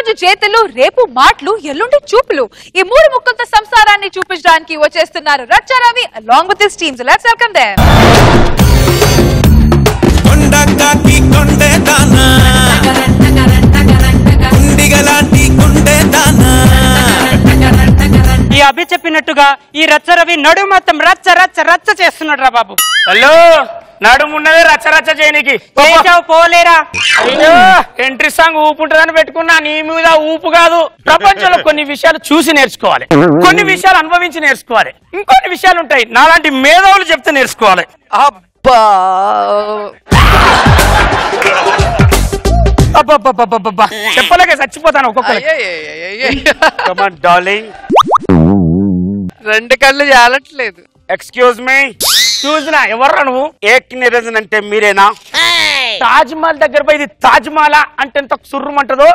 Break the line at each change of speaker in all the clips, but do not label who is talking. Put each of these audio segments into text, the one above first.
రోజు చేతులు, రేపు మాటలు, ఎల్లుండి చూపులు. ఈ మూడు ముక్కలతో సంసారాన్ని చూపించడానికి వచ్చేస్తున్నారు రచ్చ Ravi along with his teams. Let's welcome them.
ఈ అభి చెప్పినట్టుగా ఈ రచ్చ రవి నడు మొత్తం రచ్చ రచ్చ రచ్చ చేస్తున్నాడు రా బాబు.
హలో, నడుమున్నదే రచ్చ రచ్చ చేయనికి
పోలేరా.
అయ్యో, ఎంట్రీ సాంగ్ ఊపు ఉంటుందని పెట్టుకున్నా, నీ మీద ఊపు కాదు. ప్రపంచంలో కొన్ని విషయాలు చూసి నేర్చుకోవాలి, కొన్ని విషయాలు అనుభవించి నేర్చుకోవాలి, ఇంకొన్ని విషయాలు ఉంటాయి నాలాంటి మేధావులు చెప్తే నేర్చుకోవాలి.
అబ్బా
అబ్బబ్బబ్బబ్బబ్బా, చెప్పలేక చచ్చిపోతాను ఒక్కొక్కరికి.
రెండు కళ్ళు చాలట్లేదు.
ఎక్స్క్యూజ్ మీ, చూసినా ఎవర్రా నువ్వు? ఏక్ నిరంజన్ అంటే మీరేనా? తాజ్ మహల్ దగ్గర పోయి ఇది తాజ్ మహల్ అంటే ఎంత సుర్రుమంటదో,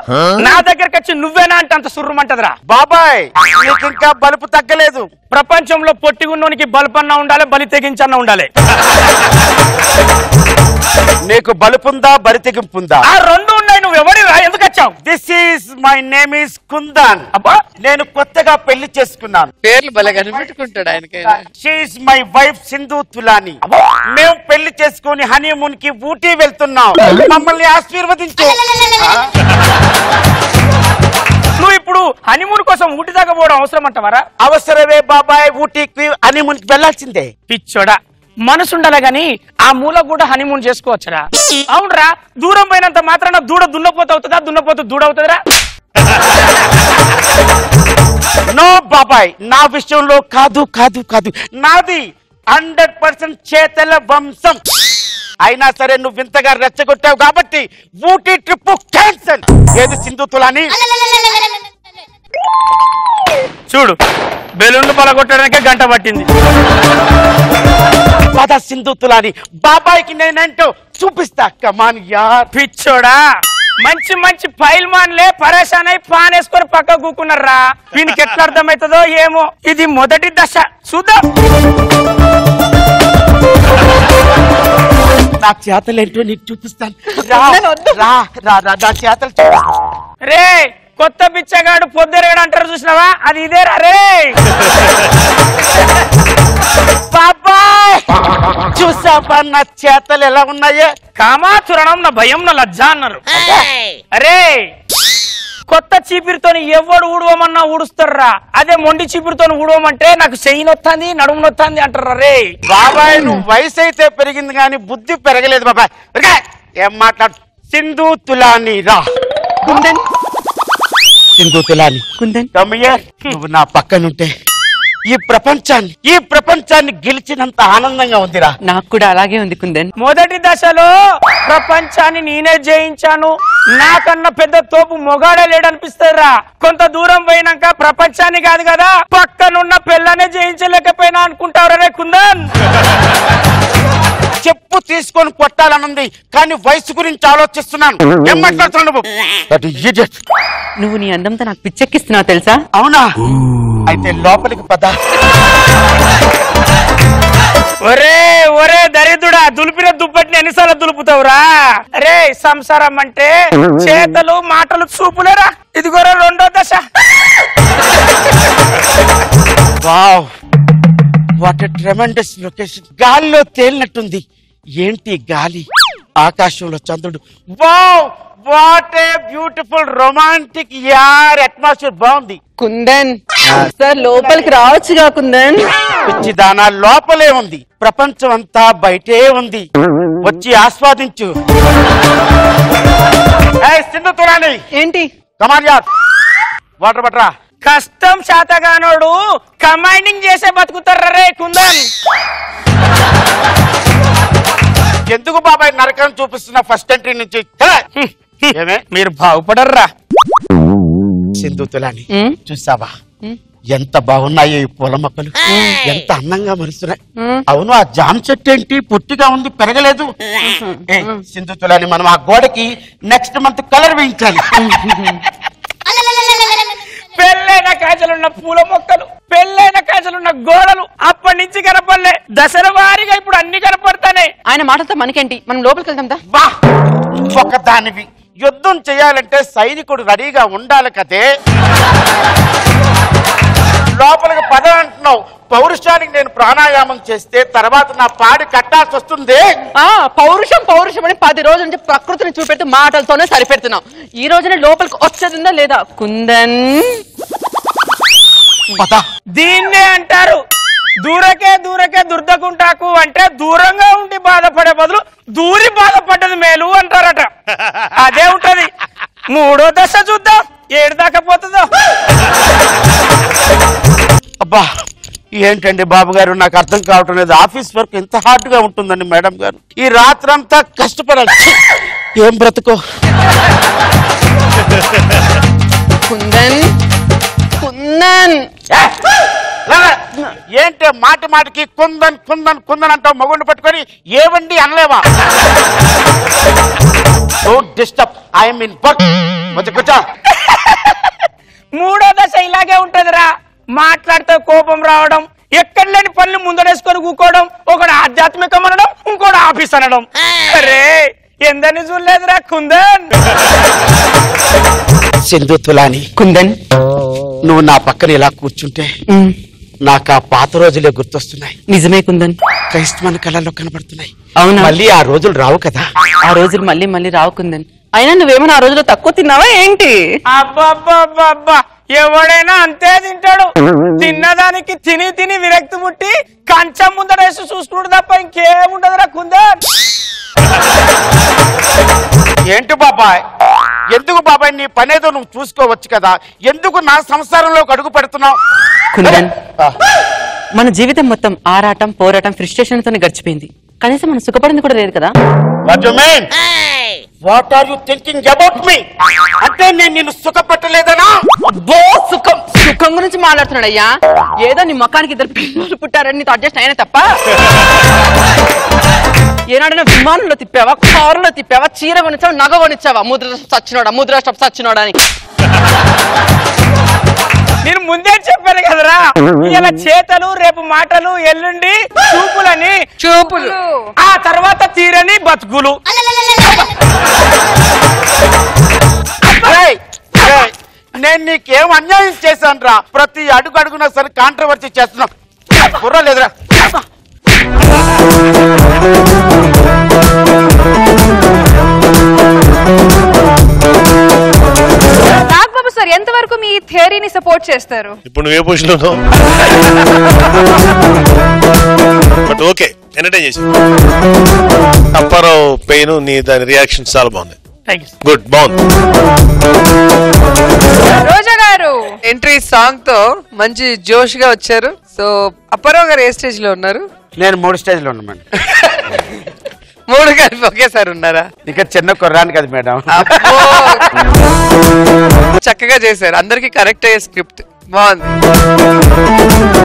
నా దగ్గరకు వచ్చి నువ్వేనా అంటే అంత సుర్రుమంటదిరా. బాబాయ్, నీకు ఇంకా బలుపు తగ్గలేదు. ప్రపంచంలో పొట్టిగున్నోనికి బలుపు అన్నా ఉండాలి, బలి తెగించన్నా ఉండాలి. నీకు బలుపుందా, బలి తెగింపుందా? ఆ రెండు ఉన్నాయి. నువ్వు ఎవరిరా, ఎందుకు వచ్చావు? This is my name is Kundan. అబ్బా, నేను కొత్తగా పెళ్లి చేసుకున్నాను.
పేర్లు భలే కనిపెట్టుకుంటాడు ఆయనకైనా.
She is my wife Sindhu Tulani. మేము పెళ్లి చేసుకుని హనీమూన్ కి ఊటీ వెళ్తున్నాం. మమ్మల్ని ఆశీర్వదించు. నువ్వు ఇప్పుడు హనీమూన్ కోసం ఊటీ దాకా పోవడం అవసరం అంటావరా? అవసరమే బాబాయ్, ఊటీకి హనీమూన్ కి వెళ్లాల్సిందే. పిచ్చోడా, మనసు ఉండాలి గాని ఆ మూల కూడా హనీమూన్ చేసుకోవచ్చురా. అవునరా, దూరం పోయినంత మాత్రాన దూడ దున్నపోత అవుతుందా, దున్నపోతు దూడ అవుతుందిరా? నో బాబాయ్, నా విషయంలో కాదు కాదు కాదు, నాది 100% చేతల వంశం. అయినా సరే నువ్వు ఇంతగా రెచ్చగొట్టావు కాబట్టి ఊటీ ట్రిప్ క్యాన్సల్. ఏది సింధు తులాని? చూడు, బెలూన్లు పలగొట్టడానికే గంట పట్టింది. పద సింధు తులాని, బాబాయ్కి నేనంటూ చూపిస్తా. కమాన్ యార్. పిచ్చోడా, మంచి మంచి ఫైల్ మాన్లే పరేషాన్ అయి పాన్ వేసుకొని పక్క కూకున్నారా. వీనికి ఎట్లా అర్థమవుతుందో ఏమో. ఇది మొదటి దశ, చూద్దాం. నా చేతలేంటో నీకు చూపిస్తాను. నా చేతలు రే. కొత్త బిచ్చగాడు పొద్దురగాడు అంటారు చూసినావా, అది ఇదేరా రే. బాబాయ్, చూసావా నా చేతలు ఎలా ఉన్నాయే? కామాచురణం నా భయం నా లజ్జ అన్నారు. అరే, కొత్త చీపిరితోని ఎవడు ఊడవమన్నా ఊడుస్తారా, అదే మొండి చీపిరితో ఊడవమంటే నాకు చెయ్యి నొత్తాంది, నడుము నొత్తాంది అంటారా రే. బాబాయ్, నువ్వు వయసు అయితే పెరిగింది కానీ బుద్ధి పెరగలేదు బాబాయ్. ఏం మాట్లాడు? సింధు తులాని రా. సింధు తులాని, నువ్వు నా పక్కనుంటే ఈ ప్రపంచాన్ని గెలిచినంత ఆనందంగా ఉందిరా.
నాకు కూడా అలాగే ఉంది కుందన్.
మొదటి దశలో ప్రపంచాన్ని నేనే జయించాను, నాకన్నా పెద్ద తోపు మొగాడే లేడనిపిస్తారా. కొంత దూరం పోయినాక ప్రపంచాన్ని కాదు కదా, పక్కనున్న పిల్లనే జయించలేకపోయినా అనుకుంటావురా కుందన్. చెప్పు తీసుకొని కొట్టాలనుంది కానీ వయసు గురించి ఆలోచిస్తున్నాను. ఏం మాట్లాడుతున్నావు?
నువ్వు నీ అందంతో నాకు పిచ్చెక్కిస్తున్నావు తెలుసా?
అవునా? అయితే లోపలికి పద. ఒరే ఒరే దరిద్రుడా, దులిపిన దుప్పటిని ఎన్నిసార్లు దులుపుతావురా? అరే, సంసారం అంటే చేతలు మాటలు చూపులేరా. ఇదిగోరా రెండో దశ. Wow, what a tremendous location. గాలిలో తేలినట్టుంది. ఏంటి గాలి, ఆకాశంలో చంద్రుడు. Wow, what a beautiful romantic యార్. అట్మాస్ఫియర్ బాగుంది.
కుందన్ సార్, లోపలికి రావచ్చుగా కుందన్.
పిచ్చిదానా, లోపలే ఉంది, ప్రపంచం అంతా బయటే ఉంది. వచ్చి ఆస్వాదించు. సింధు తులాని,
ఏంటి?
కమాన్ యార్, వాటర్ పట్రా. కష్టం శాతగానోడు కమాండింగ్ చేసే బతుకుతారా రే కుందన్. ఎందుకు బాబాయ్ నరకం చూపిస్తున్నా ఫస్ట్ ఎంట్రీ నుంచి? ఏమే, మీరు బాగుపడర్రా. సింధు తులాని, చూసావా ఎంత బాగున్నాయో ఈ పూల మొక్కలు, ఎంత అందంగా మరుస్తున్నాయి. అవును, ఆ జామ చెట్టు ఏంటి పొట్టిగా ఉంది, పెరగలేదు? సింధు తులాని, మనం ఆ గోడకి నెక్స్ట్ మంత్ కలర్ వేయించాలి. పెళ్ళైన కాజలున్న పూల మొక్కలు, పెళ్ళైన కాజలున్న గోడలు అప్పటి నుంచి కనపడలే. దశల వారీగా ఇప్పుడు అన్ని కనపడతానే.
ఆయన మాటతో మనకేంటి, మనం లోపలికి వెళ్దాం.
ఒకదానివి
యుద్ధం చేయాలంటే సైనికుడు రెడీగా ఉండాలి కదే. లోపలికి పద అంటున్నావు. పౌరుషానికి నేను ప్రాణాయామం చేస్తే తర్వాత నా పాడి కట్టాల్సి వస్తుంది.
పౌరుషం పౌరుషం అని 10 రోజుల నుంచి ప్రకృతిని చూపెడుతూ మాటలతోనే సరిపెడుతున్నావు. ఈ రోజునే లోపలికి వచ్చేదిందా లేదా కుందన్?
దీన్నే అంటారు దూరకే దూరకే దుర్దకుంటాకు అంటే దూరంగా ఉండి బాధపడే బదులు దూరి బాధపడ్డది మేలు అంటారట. అదే ఉంటది. 3వ దశ చూద్దాం 7 దాకా పోతుందో.
అబ్బా ఏంటండి బాబు గారు, నాకు అర్థం కావటం లేదు. ఆఫీస్ వర్క్ ఎంత హార్డ్ గా ఉంటుందండి మేడం గారు. ఈ రాత్రంతా కష్టపడాలి. ఏం బ్రతుకో.
కుందన్ కుందన్
ఏంటి మాటి మాటికి కుందన్ కుందన్ కుందన్ అంటావు? మగుండు పట్టుకొని ఏవండి అనలేవా? Don't disturb, I'm in work. కూర్చో.
3వ దశ ఇలాగే ఉంటదిరా. మాట్లాడితే కోపం రావడం, ఎక్కడ లేని పనులు ముందడేసుకొని కూకోవడం, ఒకడు ఆధ్యాత్మికం అనడం, ఇంకోటి ఆఫీస్ అనడం. అరే ఎందరిని చూడలేదురా కుందన్.
సింధు తులాని
కుందన్
నువ్వు నా పక్కన ఇలా కూర్చుంటే నాకు ఆ పాత రోజులే గుర్తొస్తున్నాయి.
నిజమే కుందన్,
క్రైస్తవన కళల్లో కనబడుతున్నాయి.
అవునా?
మళ్ళీ ఆ రోజులు రావు కదా.
ఆ రోజులు మళ్ళీ మళ్ళీ రావు కుందన్. అయినా నువ్వేమైనా ఆ రోజులో తక్కువ తిన్నావా ఏంటి?
అబ్బా ఎవడైనా అంతే తింటాడు. తిన్నదానికి తిని తిని విరక్తి పుట్టి కంచం ముందరేసి చూసుకుంటు తప్ప ఇంకేముండదురా కుందన్.
ఏంటి బాబాయ్, ఎందుకు బాబాయ్ నీ పనేదో నువ్వు చూసుకోవచ్చు కదా, ఎందుకు నా సంసారంలోకి అడుగు పెడుతున్నావు?
కుందన్, మన జీవితం మొత్తం ఆరాటం పోరాటం ఫ్రస్ట్రేషన్ తోనే గడిచిపోయింది. కనీసం మనం సుఖపడింది కూడా లేదు కదా.
What are you thinking about me? అంటే నేను నిన్ను సుఖపెట్టలేదనా?
అబ్బో సుఖం సుఖం గురించి మాట్లాడుతున్నాడయ్యా. ఏదో నీ ముఖానికి 2 పిల్లలు పుట్టారని నీతో అడ్జస్ట్ అయినా తప్ప ఏనాడైనా విమానంలో తిప్పావా, కారులో తిప్పావా, చీర కొనిచ్చావా, నగ కొనిచ్చావా? ముద్ర స్టప్ సచ్చినోడా అని
నేను ముందే చెప్పాను కదరా, ఇలా చేతలు రేపు మాటలు ఎల్లుండి చూపులని
చూపులు,
ఆ తర్వాత తీరని బతుకులు.
నేను నీకేం అన్యాయం చేశాను రా? ప్రతి అడుగు అడుగునా సరే కాంట్రవర్సీ చేస్తున్నావు. కుర్రలేదురా.
నాగబాబు సార్ ఎంతవరకు మీ థియరీని సపోర్ట్ చేస్తారు?
ఇప్పుడు నువ్వు ఏ పొజిషన్ లో ఉన్నావు? బట్ ఓకే, ఎంటర్టైన్ చేసి. అప్పారావు పెయిన్ నీ దాని రియాక్షన్ చాలా బాగుంది. గుడ్, బాగుంది.
రోజా గారు
ఎంట్రీ సాంగ్ తో మంచి జోష్ గా వచ్చారు. సో అప్పారావు గారు ఏ స్టేజ్ లో ఉన్నారు?
నేను 3 స్టేజ్లో ఉన్నాను.
3 కలిపి ఒకేసారి ఉన్నారా?
ఇక చిన్న కుర్రాని కదా మేడం.
చక్కగా చేశారు. అందరికి కరెక్ట్ అయ్యే స్క్రిప్ట్ బాగుంది.